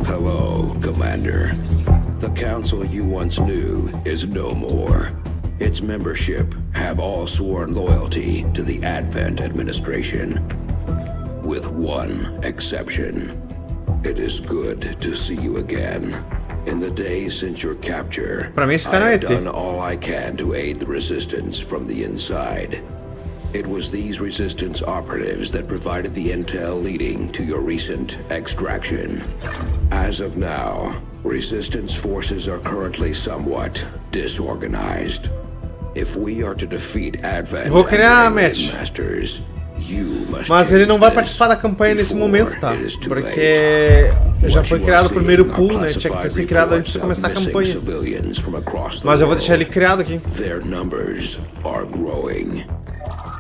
Hello, Commander. The council you once knew is no more. Its membership have all sworn loyalty to the Advent administration. With one exception. It is good to see you again. In the days since your capture, Pra mim esse I cara é have ET. done all I can to aid the resistance from the inside. It was these resistance operatives that provided the intel leading to your recent extraction. As of now, resistance forces are currently somewhat disorganized. If we are to defeat Advent Vou criar a and match. Masters, you must Mas ele não vai change participar da campanha nesse before momento, tá? it is too Porque late. já foi What you criado are o primeiro seeing pool, are né? Tinha que ter classified sido criado antes de reports começar a of campanha. missing civilians from across the Mas eu vou deixar ele world. criado aqui. Their numbers are growing.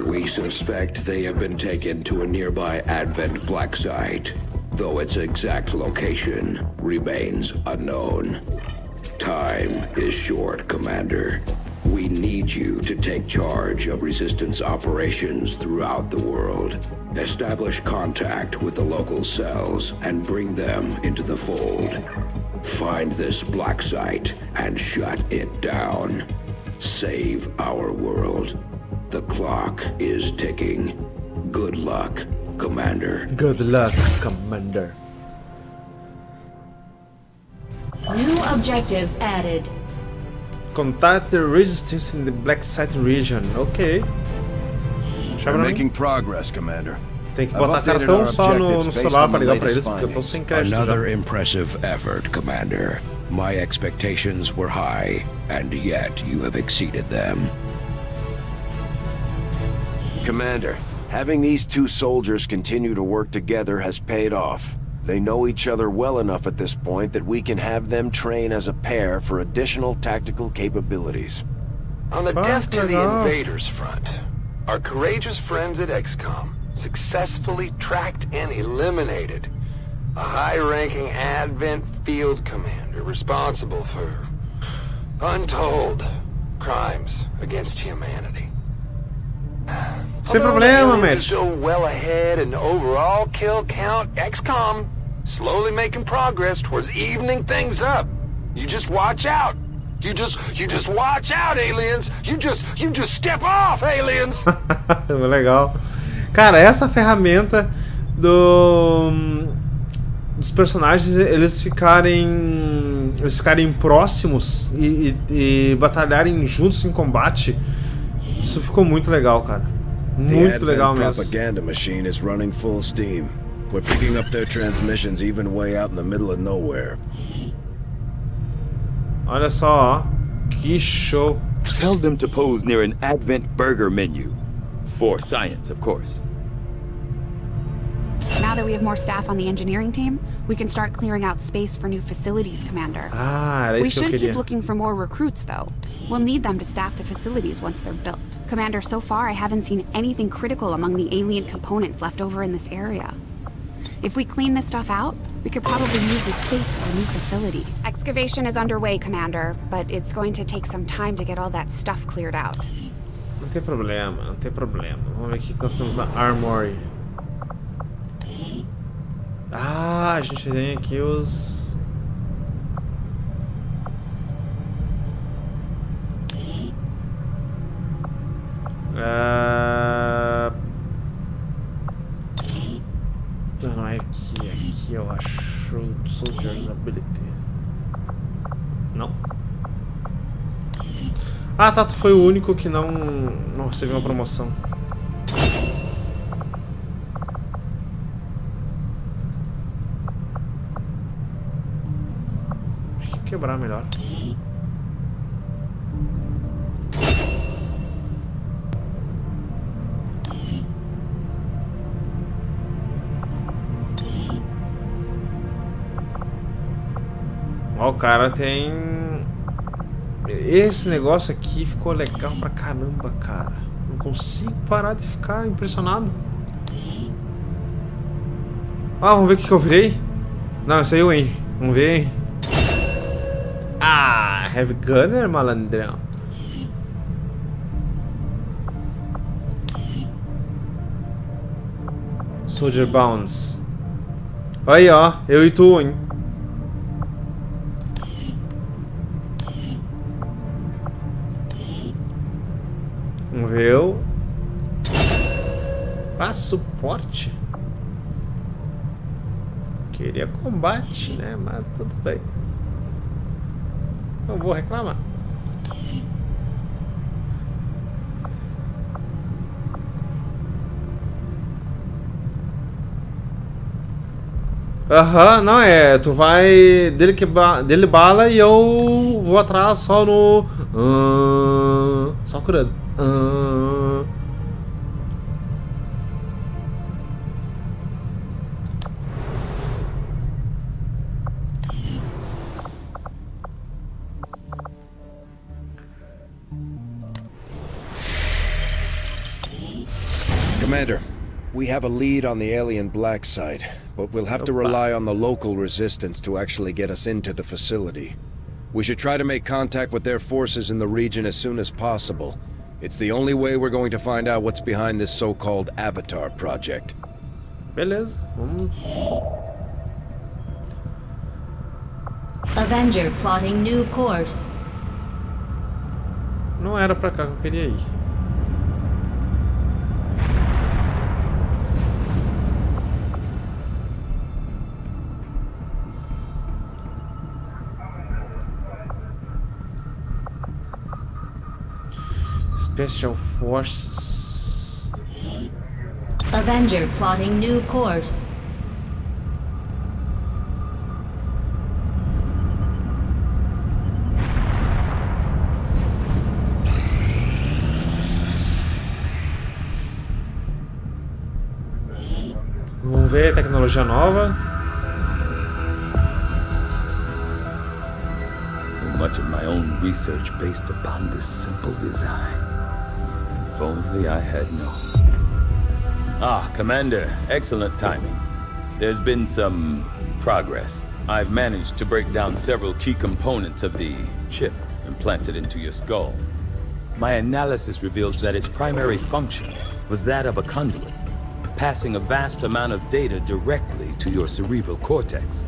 We suspect they have been taken to a nearby Advent black site, though its exact location remains unknown. Time is short, Commander. We need you to take charge of resistance operations throughout the world. Establish contact with the local cells and bring them into the fold. Find this black site and shut it down. Save our world. The clock is ticking. Good luck, Commander. Good luck, Commander. New objective added. Contact the resistance in the black site region. Ok. Deixa We're pra mim. making progress, Commander. Tem que botar cartão só no celular pra ligar pra eles, porque eu tô sem crédito já. Another impressive effort, Commander. My expectations were high, and yet you have exceeded them. Commander, having these two soldiers continue to work together has paid off. They know each other well enough at this point that we can have them train as a pair for additional tactical capabilities. On the death to the legal. invaders front, our courageous friends at XCOM successfully tracked and eliminated a high-ranking Advent field commander responsible for untold crimes against humanity. Sem Although problema, the aliens are Matt. still well ahead in overall kill count, XCOM slowly making progress towards evening things up. You just watch out. You just watch out, aliens. You just step off, aliens. Legal. Cara, essa ferramenta dos personagens eles ficarem próximos e batalharem juntos em combate. Isso ficou muito legal, cara. Muito legal mesmo. The propaganda machine is running full steam. We're picking up their transmissions even way out in the middle of nowhere. Olha só, ó. Que show. Tell them to pose near an Advent burger menu. For science, of course. Now that we have more staff on the engineering team, we can start clearing out space for new facilities, Commander. Ah, era We isso que eu should queria. keep looking for more recruits, though. We'll need them to staff the facilities once they're built. Commander, so far I haven't seen anything critical among the alien components left over in this area. If we clean this stuff out, we could probably use this space for a new facility. Excavation is underway, Commander, but it's going to take some time to get all that stuff cleared out. Não tem problema, não tem problema. Vamos ver o que nós temos na Armory. Ah, a gente tem aqui os... Não é aqui eu acho Soldier's Ability. Não. Ah, tá, tu foi o único que não recebeu uma promoção. Acho que quebrar melhor. Ó, o cara tem... Esse negócio aqui ficou legal pra caramba, cara. Não consigo parar de ficar impressionado. Ah, vamos ver o que eu virei? Não, esse aí é o Henry. Vamos ver, hein? Ah, Heavy Gunner, malandrão. Soldier Bounds. Aí, ó. Eu e tu, hein? Vamos ver eu. Ah, suporte. Queria combate, né? Mas tudo bem. Não vou reclamar. Aham, não é. Tu vai dele bala e eu vou atrás só no. Só curando. Commander, we have a lead on the alien black site, but we'll have to rely on the local resistance to actually get us into the facility. We should try to make contact with their forces in the region as soon as possible. It's the only way we're going to find out what's behind this so-called Avatar project. Beleza, vamos. Avenger plotting new course. Não era pra cá que eu queria ir. Special Forces. Avenger plotting new course. Vamos ver tecnologia nova. So much of my own research based upon this simple design. If only I had known. Ah, Commander, excellent timing. There's been some progress. I've managed to break down several key components of the chip implanted into your skull. My analysis reveals that its primary function was that of a conduit, passing a vast amount of data directly to your cerebral cortex.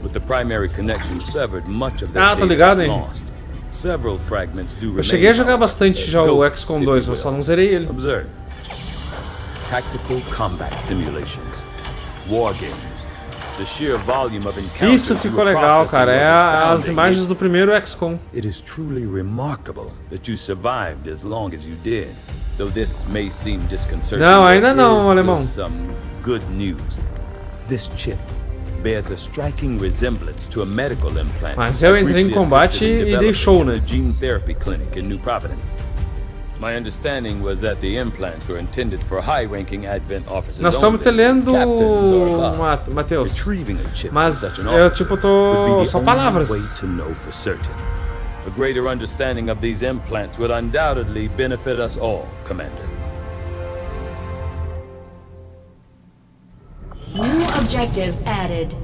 With the primary connection severed, much of that tô data ligado, is hein? lost. Several fragments do Eu remain. cheguei a jogar bastante já o XCOM 2, eu só não zerei ele. Observe. Tactical combat simulations, war games. The sheer volume of encounters Isso ficou you were legal, processing cara. was É as astounding. imagens do primeiro XCOM. It is truly remarkable that you survived as long as you did. Though this may seem disconcerting, Não, ainda there não, is alemão. still some good news. This chip bears a striking resemblance to a medical implant. Mas eu entrei em briefly combate assisted in e dei developing show, in né? the gene therapy clinic in New Providence. My understanding was that the implants were intended for high-ranking Advent officers Nós estamos only, lendo, captains or above. Matheus. Retrieving a chip Mas from such an eu officer tipo would tô be só the palavras. only way to know for certain. A greater understanding of these implants would undoubtedly benefit us all, Commander. New objective added.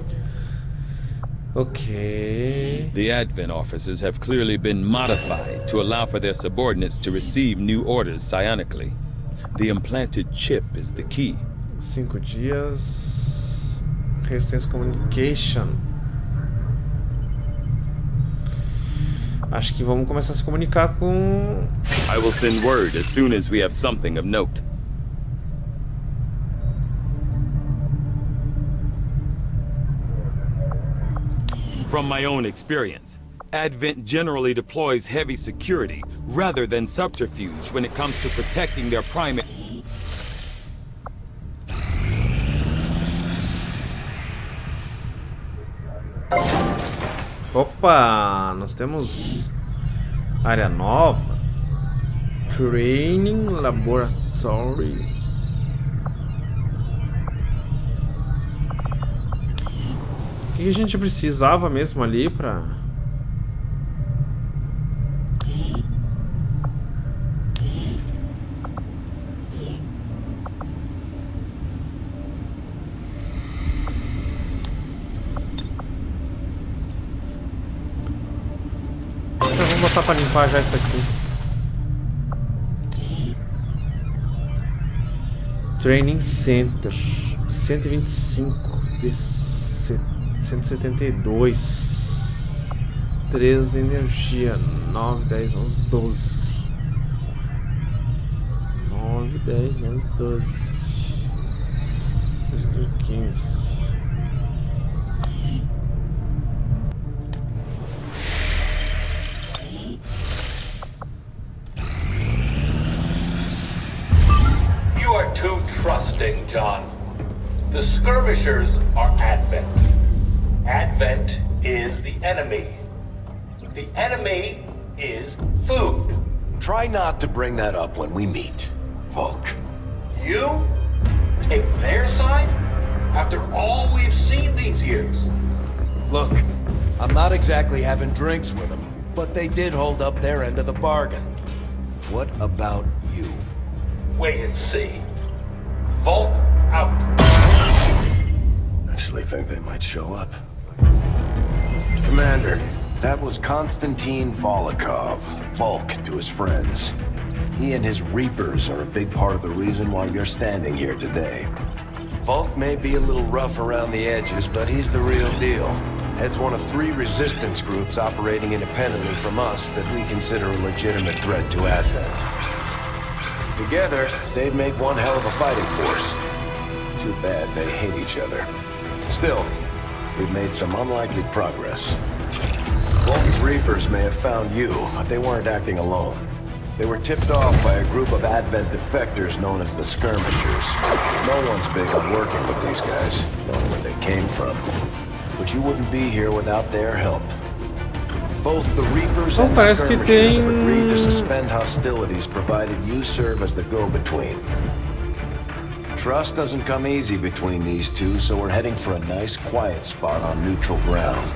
Ok. The Advent officers have clearly been modified to allow for their subordinates to receive new orders psionically. The implanted chip is the key. 5 dias. Resistance Communication. Acho que vamos começar a se comunicar com... I will send word as soon as we have something of note. From my own experience, Advent generally deploys heavy security rather than subterfuge when it comes to protecting their primate. Opa, nós temos área nova. Training Laboratory. O que a gente precisava mesmo ali pra... botar pra limpar já isso aqui. Training Center. 125 de 172. 3 de energia. 9, 10, 11, 12. 9, 10, 11, 12. 15. You are too trusting, John. The skirmishers are Advent. Advent is the enemy. The enemy is food. Try not to bring that up when we meet, Volk. You take their side after all we've seen these years. Look, I'm not exactly having drinks with them, but they did hold up their end of the bargain. What about you? Wait and see. Volk out. Actually think they might show up. Commander, that was Konstantin Volokov, Volk to his friends. He and his Reapers are a big part of the reason why you're standing here today. Volk may be a little rough around the edges, but he's the real deal. Heads one of 3 resistance groups operating independently from us that we consider a legitimate threat to Advent. Together, they'd make one hell of a fighting force. Too bad they hate each other. Still, we've made some unlikely progress. Volk's Reapers may have found you, but they weren't acting alone. They were tipped off by a group of Advent defectors known as the Skirmishers. No one's big on working with these guys, knowing where they came from. But you wouldn't be here without their help. Both the Reapers and the Skirmishers have agreed to suspend hostilities provided you serve as the go-between. Trust doesn't come easy between these two, so we're heading for a nice, quiet spot on neutral ground.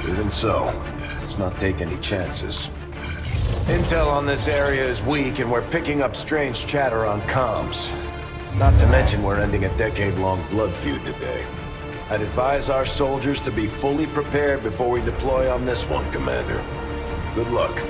Even so, let's not take any chances. Intel on this area is weak, and we're picking up strange chatter on comms. Not to mention we're ending a decade-long blood feud today. I'd advise our soldiers to be fully prepared before we deploy on this one, Commander. Good luck.